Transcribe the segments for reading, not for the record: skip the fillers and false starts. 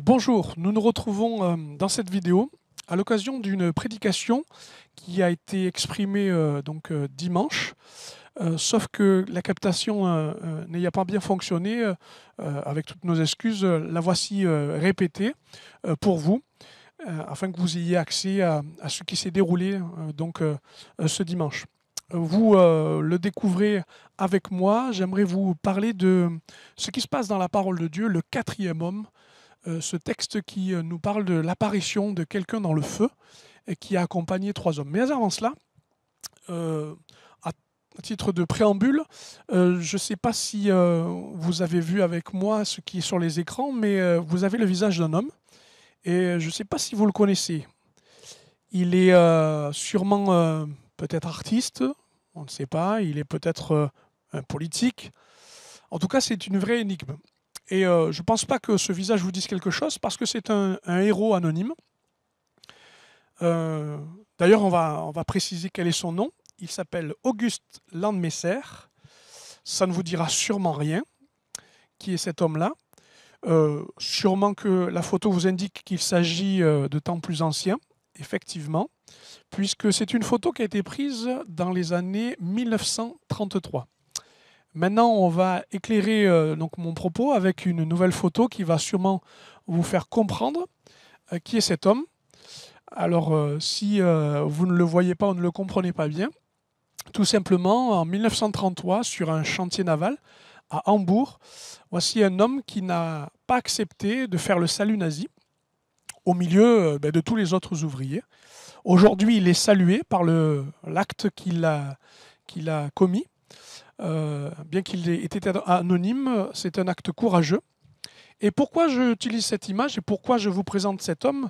Bonjour, nous nous retrouvons dans cette vidéo à l'occasion d'une prédication qui a été exprimée dimanche, sauf que la captation n'ayant pas bien fonctionné, avec toutes nos excuses, la voici répétée pour vous, afin que vous ayez accès à ce qui s'est déroulé ce dimanche. Vous le découvrez avec moi. J'aimerais vous parler de ce qui se passe dans la parole de Dieu, le quatrième homme, ce texte qui nous parle de l'apparition de quelqu'un dans le feu et qui a accompagné 3 hommes. Mais avant cela, à titre de préambule, je ne sais pas si vous avez vu avec moi ce qui est sur les écrans, mais vous avez le visage d'un homme et je ne sais pas si vous le connaissez. Il est sûrement peut-être artiste, on ne sait pas, il est peut-être un politique. En tout cas, c'est une vraie énigme. Et je ne pense pas que ce visage vous dise quelque chose parce que c'est un héros anonyme. D'ailleurs, on va préciser quel est son nom. Il s'appelle Auguste Landmesser. Ça ne vous dira sûrement rien. Qui est cet homme-là? Sûrement que la photo vous indique qu'il s'agit de temps plus anciens, effectivement, puisque c'est une photo qui a été prise dans les années 1933. Maintenant, on va éclairer mon propos avec une nouvelle photo qui va sûrement vous faire comprendre qui est cet homme. Alors, si vous ne le voyez pas ou ne le comprenez pas bien, tout simplement, en 1933, sur un chantier naval à Hambourg, voici un homme qui n'a pas accepté de faire le salut nazi au milieu de tous les autres ouvriers. Aujourd'hui, il est salué par l'acte qu'il a commis. Bien qu'il ait été anonyme, c'est un acte courageux. Et pourquoi j'utilise cette image et pourquoi je vous présente cet homme?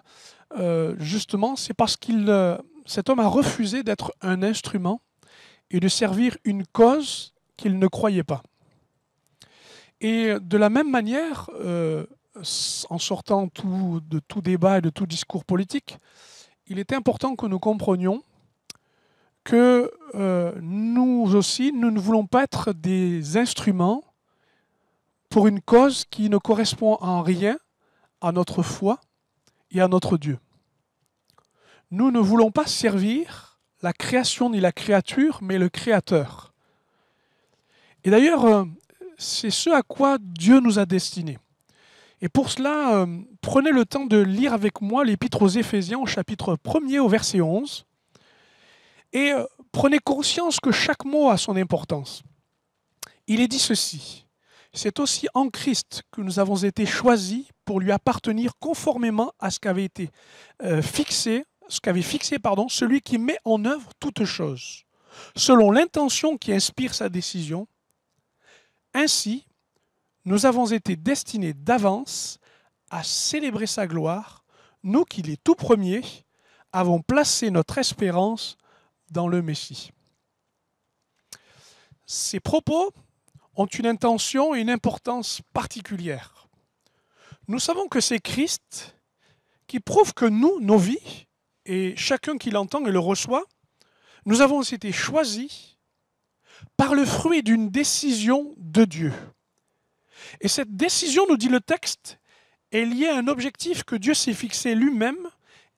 Justement, c'est parce que cet homme a refusé d'être un instrument et de servir une cause qu'il ne croyait pas. Et de la même manière, en sortant de tout débat et de tout discours politique, il est important que nous comprenions que nous aussi, nous ne voulons pas être des instruments pour une cause qui ne correspond en rien à notre foi et à notre Dieu. Nous ne voulons pas servir la création ni la créature, mais le Créateur. Et d'ailleurs, c'est ce à quoi Dieu nous a destinés. Et pour cela, prenez le temps de lire avec moi l'Épître aux Éphésiens au chapitre 1er au verset 11. Et prenez conscience que chaque mot a son importance. Il est dit ceci: c'est aussi en Christ que nous avons été choisis pour lui appartenir conformément à ce qu'avait fixé celui qui met en œuvre toutes choses, selon l'intention qui inspire sa décision. Ainsi, nous avons été destinés d'avance à célébrer sa gloire, nous qui, les tout premiers, avons placé notre espérance dans le Messie. Ces propos ont une intention et une importance particulière. Nous savons que c'est Christ qui prouve que nous, nos vies, et chacun qui l'entend et le reçoit, nous avons été choisis par le fruit d'une décision de Dieu. Et cette décision, nous dit le texte, est liée à un objectif que Dieu s'est fixé lui-même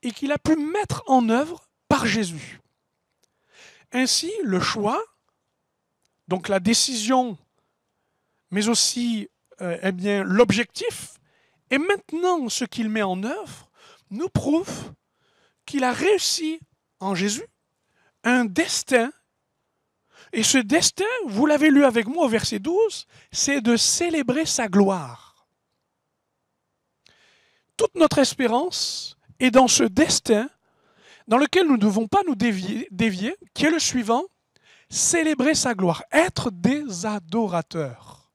et qu'il a pu mettre en œuvre par Jésus. Ainsi, le choix, donc la décision, mais aussi l'objectif, et maintenant ce qu'il met en œuvre, nous prouve qu'il a réussi en Jésus un destin. Et ce destin, vous l'avez lu avec moi au verset 12, c'est de célébrer sa gloire. Toute notre espérance est dans ce destin dans lequel nous ne devons pas nous dévier, qui est le suivant: célébrer sa gloire, être des adorateurs.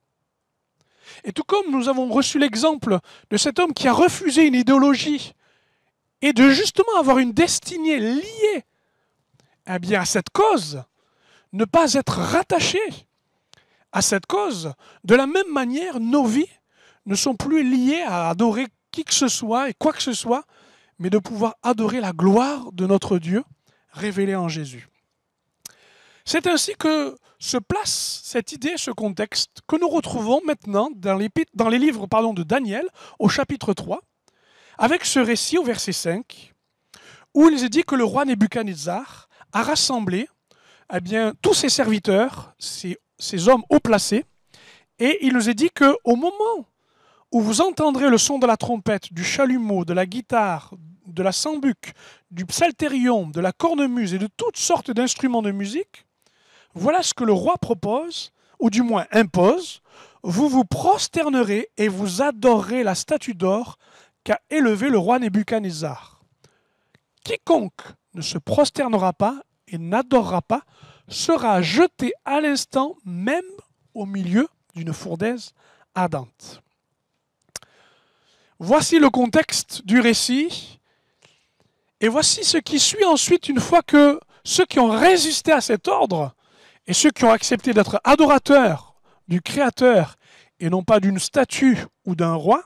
Et tout comme nous avons reçu l'exemple de cet homme qui a refusé une idéologie et de justement avoir une destinée liée à cette cause, ne pas être rattaché à cette cause, de la même manière, nos vies ne sont plus liées à adorer qui que ce soit et quoi que ce soit, mais de pouvoir adorer la gloire de notre Dieu révélée en Jésus. C'est ainsi que se place cette idée, ce contexte, que nous retrouvons maintenant dans les livres de Daniel, au chapitre 3, avec ce récit au verset 5, où il est dit que le roi Nebuchadnezzar a rassemblé tous ses serviteurs, ces hommes haut placés, et il nous est dit qu'au moment où vous entendrez le son de la trompette, du chalumeau, de la guitare, de la sambuc, du psalterion, de la cornemuse et de toutes sortes d'instruments de musique, voilà ce que le roi propose, ou du moins impose, vous vous prosternerez et vous adorerez la statue d'or qu'a élevée le roi Nebuchadnezzar. Quiconque ne se prosternera pas et n'adorera pas sera jeté à l'instant même au milieu d'une fournaise ardente. Voici le contexte du récit, et voici ce qui suit ensuite une fois que ceux qui ont résisté à cet ordre, et ceux qui ont accepté d'être adorateurs du Créateur, et non pas d'une statue ou d'un roi,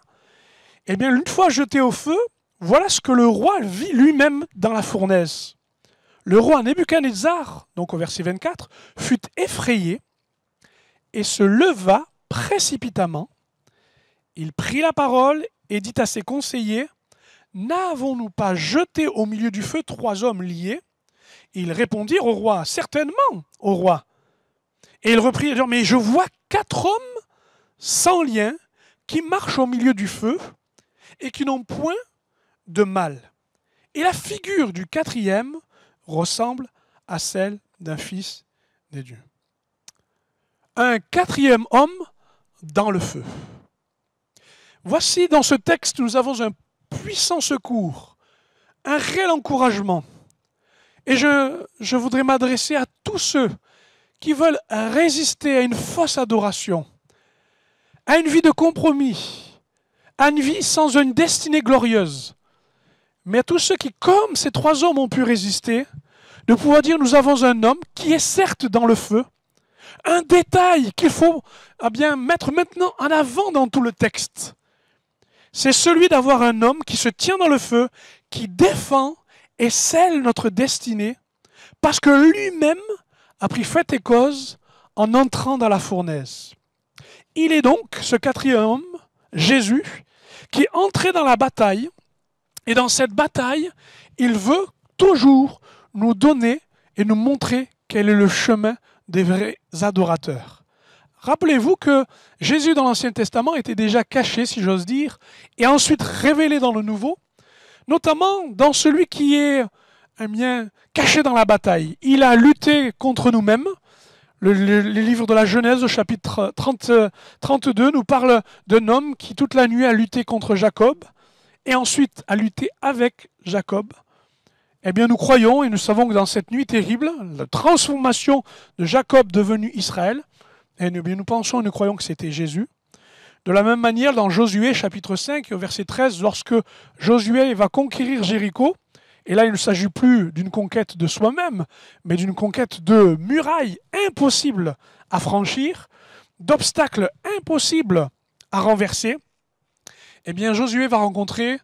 eh bien, une fois jetés au feu, voilà ce que le roi vit lui-même dans la fournaise. Le roi Nebuchadnezzar, donc au verset 24, fut effrayé et se leva précipitamment. Il prit la parole et dit à ses conseillers, « N'avons-nous pas jeté au milieu du feu 3 hommes liés ?» Ils répondirent au roi, « Certainement, au roi. » Et il reprit, « Mais je vois 4 hommes sans lien qui marchent au milieu du feu et qui n'ont point de mal. Et la figure du 4e ressemble à celle d'un fils des dieux. » Un 4e homme dans le feu. Voici dans ce texte, nous avons un puissant secours, un réel encouragement. Et je voudrais m'adresser à tous ceux qui veulent résister à une fausse adoration, à une vie de compromis, à une vie sans une destinée glorieuse. Mais à tous ceux qui, comme ces 3 hommes ont pu résister, de pouvoir dire nous avons un homme qui est certes dans le feu, un détail qu'il faut mettre maintenant en avant dans tout le texte. C'est celui d'avoir un homme qui se tient dans le feu, qui défend et scelle notre destinée, parce que lui-même a pris fait et cause en entrant dans la fournaise. Il est donc ce 4e homme, Jésus, qui est entré dans la bataille, et dans cette bataille, il veut toujours nous donner et nous montrer quel est le chemin des vrais adorateurs. Rappelez-vous que Jésus dans l'Ancien Testament était déjà caché, si j'ose dire, et ensuite révélé dans le Nouveau, notamment dans celui qui est caché dans la bataille. Il a lutté contre nous-mêmes. Les livres de la Genèse, au chapitre 32, nous parle d'un homme qui toute la nuit a lutté contre Jacob, et ensuite a lutté avec Jacob. Eh bien, nous croyons et nous savons que dans cette nuit terrible, la transformation de Jacob devenu Israël, et nous pensons et nous croyons que c'était Jésus. De la même manière, dans Josué, chapitre 5, au verset 13, lorsque Josué va conquérir Jéricho, et là il ne s'agit plus d'une conquête de soi-même, mais d'une conquête de murailles impossibles à franchir, d'obstacles impossibles à renverser, eh bien Josué va rencontrer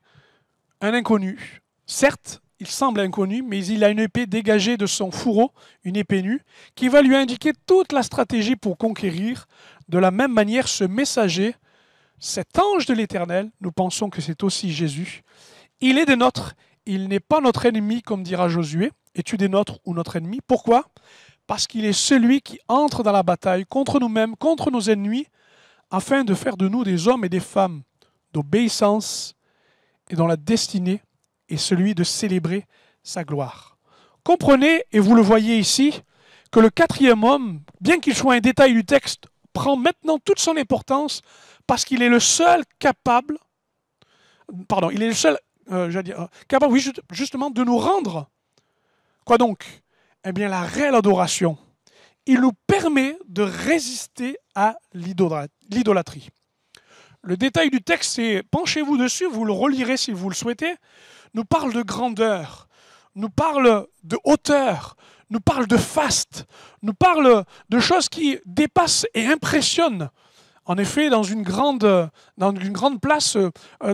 un inconnu. Certes, il semble inconnu, mais il a une épée dégagée de son fourreau, une épée nue, qui va lui indiquer toute la stratégie pour conquérir. De la même manière, ce messager, cet ange de l'Éternel, nous pensons que c'est aussi Jésus, il est des nôtres, il n'est pas notre ennemi, comme dira Josué. Es-tu des nôtres ou notre ennemi? Pourquoi? Parce qu'il est celui qui entre dans la bataille contre nous-mêmes, contre nos ennemis, afin de faire de nous des hommes et des femmes d'obéissance et dont la destinée est celui de célébrer sa gloire. Comprenez, et vous le voyez ici, que le 4e homme, bien qu'il soit un détail du texte, prend maintenant toute son importance parce qu'il est le seul capable, capable, oui, justement, de nous rendre, quoi donc? Eh bien, la réelle adoration. Il nous permet de résister à l'idolâtrie. Le détail du texte, c'est, penchez-vous dessus, vous le relirez si vous le souhaitez, nous parle de grandeur, nous parle de hauteur, nous parle de faste, nous parle de choses qui dépassent et impressionnent En effet, dans une grande place,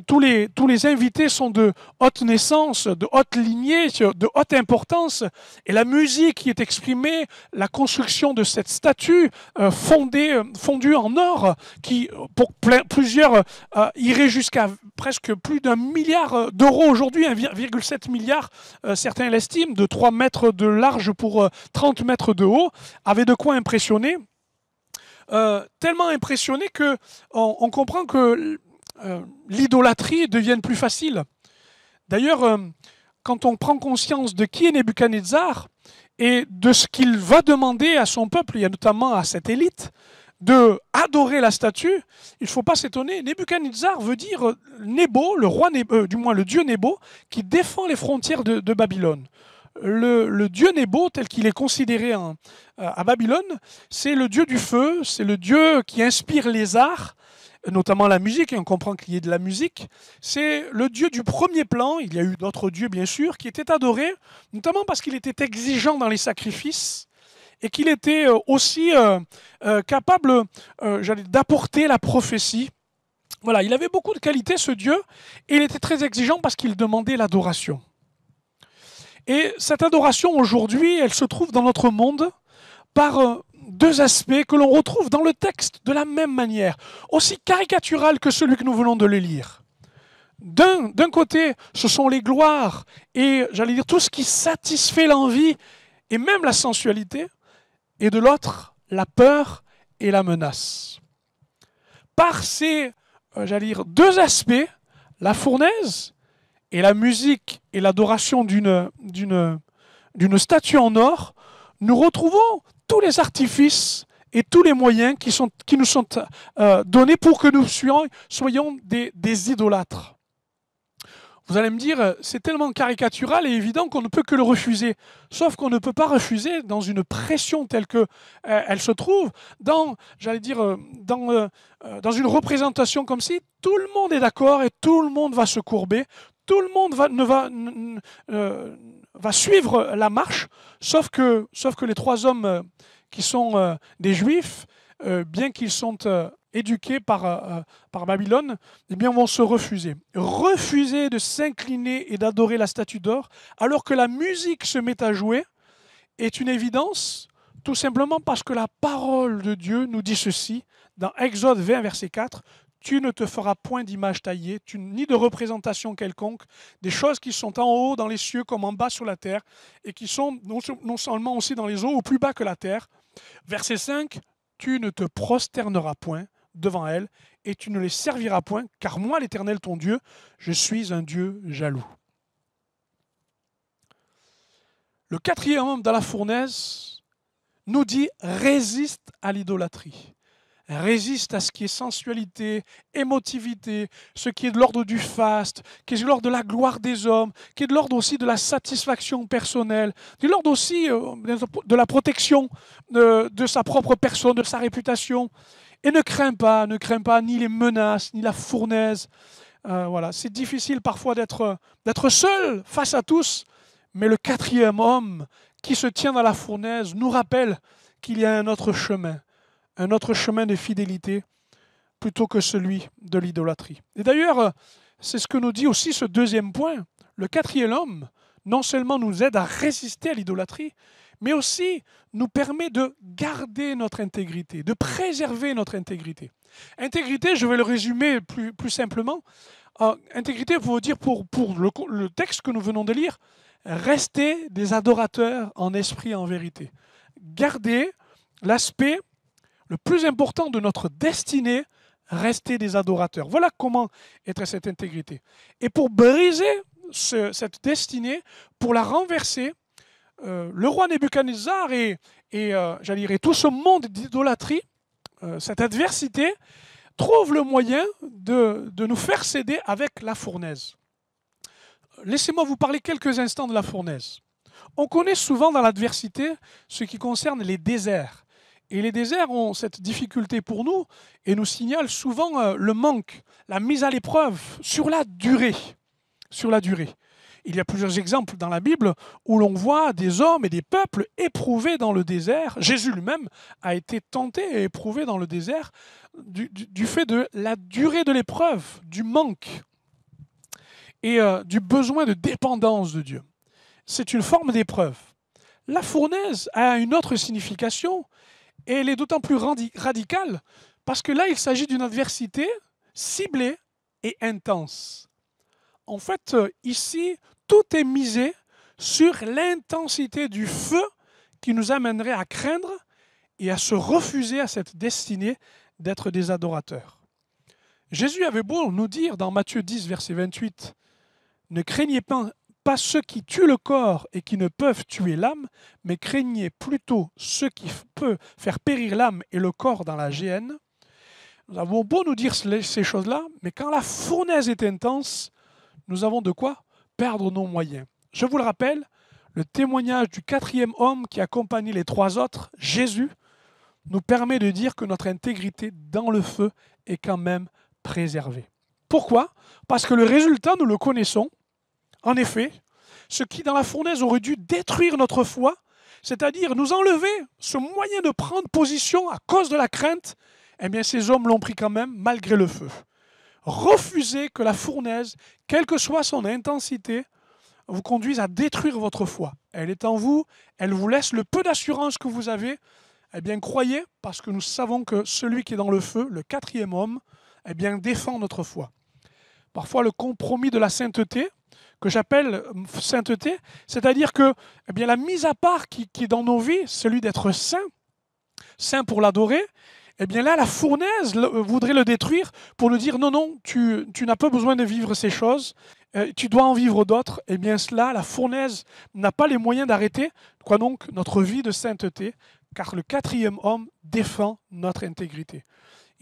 tous les invités sont de haute naissance, de haute lignée, de haute importance. Et la musique qui est exprimée, la construction de cette statue fondue en or, qui pour plusieurs irait jusqu'à presque plus d'1 milliard d'euros aujourd'hui, 1,7 milliard, certains l'estiment, de 3 mètres de large pour 30 mètres de haut, avait de quoi impressionner. Tellement impressionné qu'on comprend que l'idolâtrie devienne plus facile. D'ailleurs, quand on prend conscience de qui est Nebuchadnezzar et de ce qu'il va demander à son peuple, il y a notamment à cette élite, de adorer la statue, il ne faut pas s'étonner. Nebuchadnezzar veut dire Nebo, le roi du moins le dieu Nebo, qui défend les frontières de Babylone. Le dieu Nebo, tel qu'il est considéré à Babylone, c'est le dieu du feu, c'est le dieu qui inspire les arts, notamment la musique, et on comprend qu'il y ait de la musique. C'est le dieu du premier plan, il y a eu d'autres dieux bien sûr, qui étaient adorés, notamment parce qu'il était exigeant dans les sacrifices, et qu'il était aussi capable d'apporter la prophétie. Voilà, il avait beaucoup de qualités ce dieu, et il était très exigeant parce qu'il demandait l'adoration. Et cette adoration aujourd'hui, elle se trouve dans notre monde par deux aspects que l'on retrouve dans le texte de la même manière, aussi caricatural que celui que nous venons de le lire. D'un côté, ce sont les gloires et, j'allais dire, tout ce qui satisfait l'envie et même la sensualité, et de l'autre, la peur et la menace. Par ces, j'allais dire, deux aspects, la fournaise et la musique et l'adoration d'une statue en or, nous retrouvons tous les artifices et tous les moyens qui nous sont donnés pour que nous soyons des idolâtres. Vous allez me dire, c'est tellement caricatural et évident qu'on ne peut que le refuser. Sauf qu'on ne peut pas refuser dans une pression telle qu'elle se trouve, dans une représentation comme si tout le monde est d'accord et tout le monde va se courber, tout le monde va suivre la marche, sauf que les trois hommes qui sont des Juifs, bien qu'ils sont éduqués par Babylone, eh bien vont se refuser. Refuser de s'incliner et d'adorer la statue d'or, alors que la musique se met à jouer, est une évidence, tout simplement parce que la parole de Dieu nous dit ceci, dans Exode 20, verset 4, « Tu ne te feras point d'image taillée, ni de représentation quelconque, des choses qui sont en haut dans les cieux comme en bas sur la terre, et qui sont non seulement aussi dans les eaux ou plus bas que la terre. » Verset 5, « Tu ne te prosterneras point devant elles, et tu ne les serviras point, car moi, l'Éternel ton Dieu, je suis un Dieu jaloux. » Le quatrième homme dans la fournaise nous dit « Résiste à l'idolâtrie ». Résiste à ce qui est sensualité, émotivité, ce qui est de l'ordre du faste, qui est de l'ordre de la gloire des hommes, qui est de l'ordre aussi de la satisfaction personnelle, de l'ordre aussi de la protection de sa propre personne, de sa réputation. Et ne crains pas ni les menaces, ni la fournaise. Voilà, c'est difficile parfois d'être seul face à tous, mais le quatrième homme qui se tient dans la fournaise nous rappelle qu'il y a un autre chemin de fidélité plutôt que celui de l'idolâtrie. Et d'ailleurs, c'est ce que nous dit aussi ce deuxième point. Le quatrième homme, non seulement nous aide à résister à l'idolâtrie, mais aussi nous permet de garder notre intégrité, de préserver notre intégrité. Intégrité, je vais le résumer plus simplement. Intégrité veut dire, pour le texte que nous venons de lire, rester des adorateurs en esprit et en vérité. Garder l'aspect le plus important de notre destinée, rester des adorateurs. Voilà comment être cette intégrité. Et pour briser cette destinée, pour la renverser, le roi Nebuchadnezzar et tout ce monde d'idolâtrie, cette adversité, trouve le moyen de nous faire céder avec la fournaise. Laissez-moi vous parler quelques instants de la fournaise. On connaît souvent dans l'adversité ce qui concerne les déserts. Et les déserts ont cette difficulté pour nous et nous signalent souvent le manque, la mise à l'épreuve sur la durée. Il y a plusieurs exemples dans la Bible où l'on voit des hommes et des peuples éprouvés dans le désert. Jésus lui-même a été tenté et éprouvé dans le désert du fait de la durée de l'épreuve, du manque et du besoin de dépendance de Dieu. C'est une forme d'épreuve. La fournaise a une autre signification et elle est d'autant plus radicale parce que là, il s'agit d'une adversité ciblée et intense. En fait, ici, tout est misé sur l'intensité du feu qui nous amènerait à craindre et à se refuser à cette destinée d'être des adorateurs. Jésus avait beau nous dire dans Matthieu 10, verset 28, « Ne craignez pas ceux qui tuent le corps et qui ne peuvent tuer l'âme, mais craignez plutôt ceux qui peuvent faire périr l'âme et le corps dans la géhenne. » Nous avons beau nous dire ces choses-là, mais quand la fournaise est intense, nous avons de quoi perdre nos moyens. Je vous le rappelle, le témoignage du 4e homme qui accompagnait les 3 autres, Jésus, nous permet de dire que notre intégrité dans le feu est quand même préservée. Pourquoi? Parce que le résultat, nous le connaissons. En effet, ce qui dans la fournaise aurait dû détruire notre foi, c'est-à-dire nous enlever ce moyen de prendre position à cause de la crainte, eh bien ces hommes l'ont pris quand même malgré le feu. Refusez que la fournaise, quelle que soit son intensité, vous conduise à détruire votre foi. Elle est en vous, elle vous laisse le peu d'assurance que vous avez. Eh bien, croyez, parce que nous savons que celui qui est dans le feu, le 4e homme, eh bien, défend notre foi. Parfois, le compromis de la sainteté, que j'appelle sainteté, c'est-à-dire que eh bien, la mise à part qui est dans nos vies, celui d'être saint, saint pour l'adorer, eh bien là, la fournaise voudrait le détruire pour nous dire non, non, tu n'as pas besoin de vivre ces choses, tu dois en vivre d'autres. Eh bien cela, la fournaise n'a pas les moyens d'arrêter, quoi donc, notre vie de sainteté, car le 4e homme défend notre intégrité.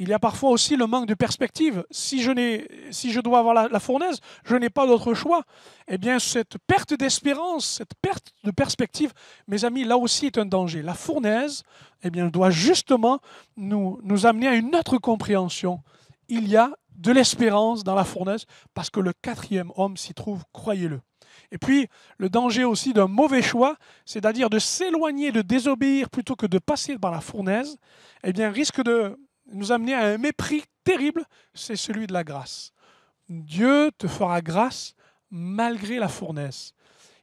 Il y a parfois aussi le manque de perspective. Si je dois avoir la fournaise, je n'ai pas d'autre choix. Eh bien, cette perte d'espérance, cette perte de perspective, mes amis, là aussi est un danger. La fournaise, eh bien, doit justement nous amener à une autre compréhension. Il y a de l'espérance dans la fournaise parce que le 4e homme s'y trouve, croyez-le. Et puis, le danger aussi d'un mauvais choix, c'est-à-dire de s'éloigner, de désobéir plutôt que de passer par la fournaise, eh bien, risque de nous amener à un mépris terrible, c'est celui de la grâce. Dieu te fera grâce malgré la fournaise.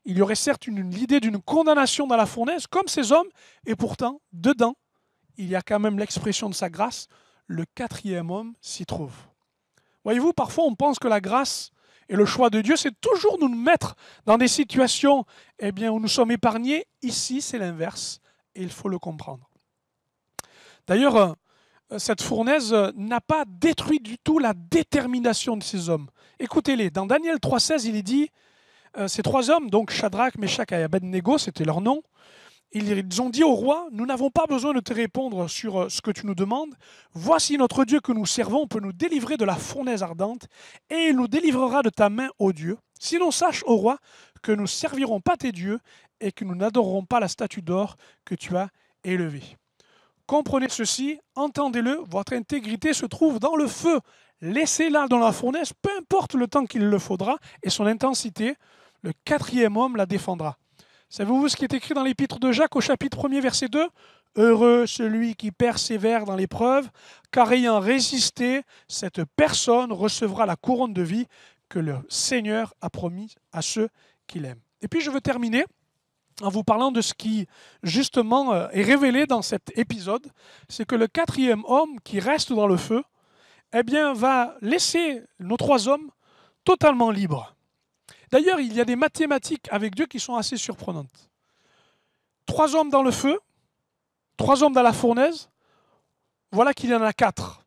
Il y aurait certes l'idée d'une condamnation dans la fournaise, comme ces hommes, et pourtant, dedans, il y a quand même l'expression de sa grâce. Le 4e homme s'y trouve. Voyez-vous, parfois on pense que la grâce et le choix de Dieu, c'est toujours nous mettre dans des situations eh bien, où nous sommes épargnés. Ici, c'est l'inverse, et il faut le comprendre. D'ailleurs, cette fournaise n'a pas détruit du tout la détermination de ces hommes. Écoutez-les, dans Daniel 3,16, il est dit, ces 3 hommes, donc Shadrach, Meshach et Abednego, c'était leur nom, ils ont dit au roi, nous n'avons pas besoin de te répondre sur ce que tu nous demandes. Voici notre Dieu que nous servons peut nous délivrer de la fournaise ardente et il nous délivrera de ta main, ô Dieu. Sinon sache, ô roi, que nous ne servirons pas tes dieux et que nous n'adorerons pas la statue d'or que tu as élevée. Comprenez ceci, entendez-le, votre intégrité se trouve dans le feu. Laissez-la dans la fournaise, peu importe le temps qu'il le faudra et son intensité, le 4e homme la défendra. Savez-vous ce qui est écrit dans l'épître de Jacques au chapitre 1er, verset 2 ? Heureux celui qui persévère dans l'épreuve, car ayant résisté, cette personne recevra la couronne de vie que le Seigneur a promise à ceux qui l'aiment. Et puis je veux terminer en vous parlant de ce qui, justement, est révélé dans cet épisode, c'est que le 4e homme qui reste dans le feu, eh bien, va laisser nos 3 hommes totalement libres. D'ailleurs, il y a des mathématiques avec Dieu qui sont assez surprenantes. 3 hommes dans le feu, 3 hommes dans la fournaise, voilà qu'il y en a 4.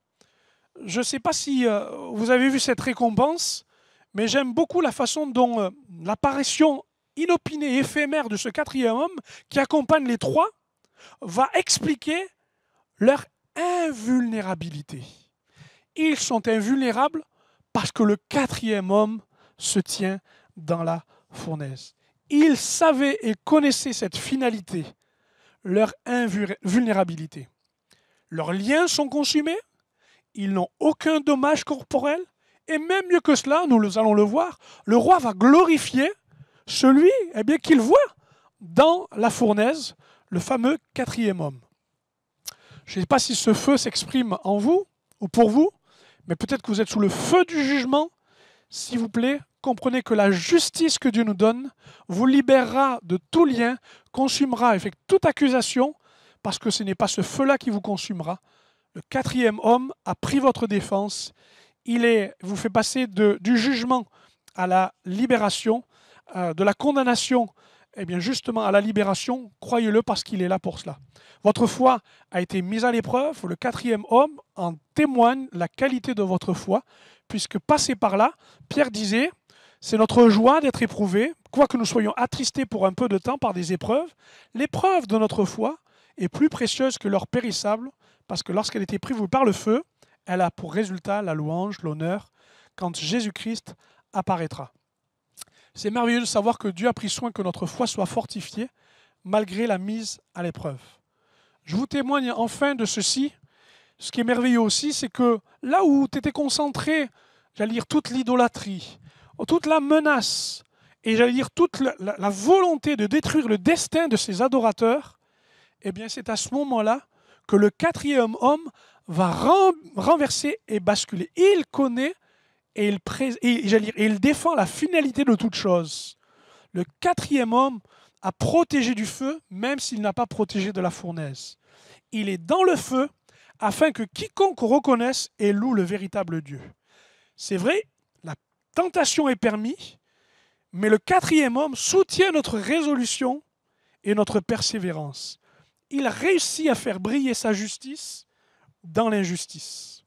Je ne sais pas si vous avez vu cette récompense, mais j'aime beaucoup la façon dont l'apparition inopinée et éphémère de ce 4e homme qui accompagne les 3 va expliquer leur invulnérabilité. Ils sont invulnérables parce que le 4e homme se tient dans la fournaise. Ils savaient et connaissaient cette finalité, leur invulnérabilité. Leurs liens sont consumés, ils n'ont aucun dommage corporel, et même mieux que cela, nous allons le voir, le roi va glorifier celui qu'il voit dans la fournaise, le fameux quatrième homme. Je ne sais pas si ce feu s'exprime en vous ou pour vous, mais peut-être que vous êtes sous le feu du jugement. S'il vous plaît, comprenez que la justice que Dieu nous donne vous libérera de tout lien, consumera avec toute accusation, parce que ce n'est pas ce feu-là qui vous consumera. Le quatrième homme a pris votre défense. Il vous fait passer du jugement à la libération, de la condamnation, justement à la libération. Croyez-le parce qu'il est là pour cela. Votre foi a été mise à l'épreuve. Le quatrième homme en témoigne la qualité de votre foi, puisque passé par là, Pierre disait, c'est notre joie d'être éprouvés, quoique nous soyons attristés pour un peu de temps par des épreuves. L'épreuve de notre foi est plus précieuse que l'or périssable, parce que lorsqu'elle est éprouvée par le feu, elle a pour résultat la louange, l'honneur, quand Jésus-Christ apparaîtra. C'est merveilleux de savoir que Dieu a pris soin que notre foi soit fortifiée, malgré la mise à l'épreuve. Je vous témoigne enfin de ceci. Ce qui est merveilleux aussi, c'est que là où tu étais concentré, j'allais dire toute l'idolâtrie, toute la menace, et j'allais dire toute la volonté de détruire le destin de ces adorateurs, c'est à ce moment-là que le quatrième homme va renverser et basculer. Il connaît et il défend la finalité de toute chose. Le quatrième homme a protégé du feu, même s'il n'a pas protégé de la fournaise. Il est dans le feu, afin que quiconque reconnaisse et loue le véritable Dieu. C'est vrai, la tentation est permise, mais le quatrième homme soutient notre résolution et notre persévérance. Il réussit à faire briller sa justice dans l'injustice.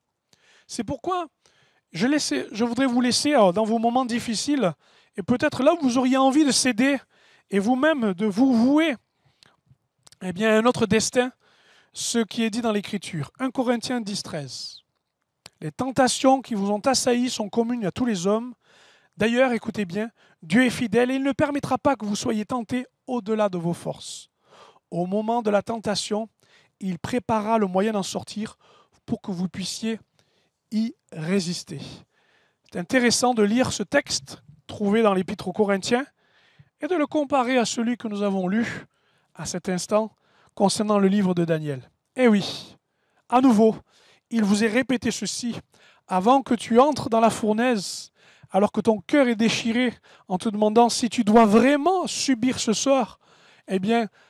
C'est pourquoi je voudrais vous laisser dans vos moments difficiles, et peut-être là où vous auriez envie de céder, et vous-même de vous vouer à un autre destin, ce qui est dit dans l'Écriture. 1 Corinthiens 10, 13. Les tentations qui vous ont assaillis sont communes à tous les hommes. D'ailleurs, écoutez bien, Dieu est fidèle et il ne permettra pas que vous soyez tentés au-delà de vos forces. Au moment de la tentation, il préparera le moyen d'en sortir pour que vous puissiez y résister. C'est intéressant de lire ce texte trouvé dans l'Épître aux Corinthiens et de le comparer à celui que nous avons lu à cet instant concernant le livre de Daniel. Eh oui, à nouveau, il vous est répété ceci, avant que tu entres dans la fournaise, alors que ton cœur est déchiré en te demandant si tu dois vraiment subir ce sort,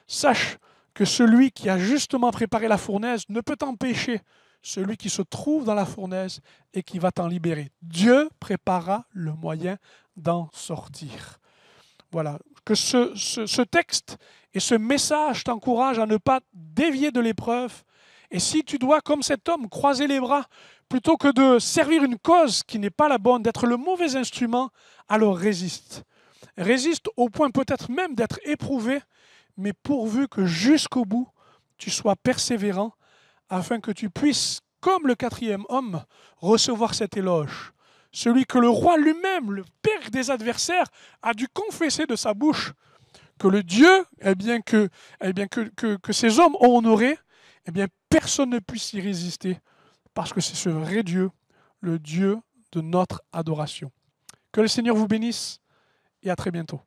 sache que celui qui a justement préparé la fournaise ne peut t'empêcher, celui qui se trouve dans la fournaise et qui va t'en libérer. Dieu préparera le moyen d'en sortir. Voilà, que ce texte et ce message t'encouragent à ne pas dévier de l'épreuve. Et si tu dois, comme cet homme, croiser les bras, plutôt que de servir une cause qui n'est pas la bonne, d'être le mauvais instrument, alors résiste. Résiste au point peut-être même d'être éprouvé, mais pourvu que jusqu'au bout, tu sois persévérant, afin que tu puisses, comme le quatrième homme, recevoir cet éloge. Celui que le roi lui-même, le père des adversaires, a dû confesser de sa bouche, que le Dieu que ces hommes ont honoré, personne ne puisse y résister, parce que c'est ce vrai Dieu, le Dieu de notre adoration. Que le Seigneur vous bénisse et à très bientôt.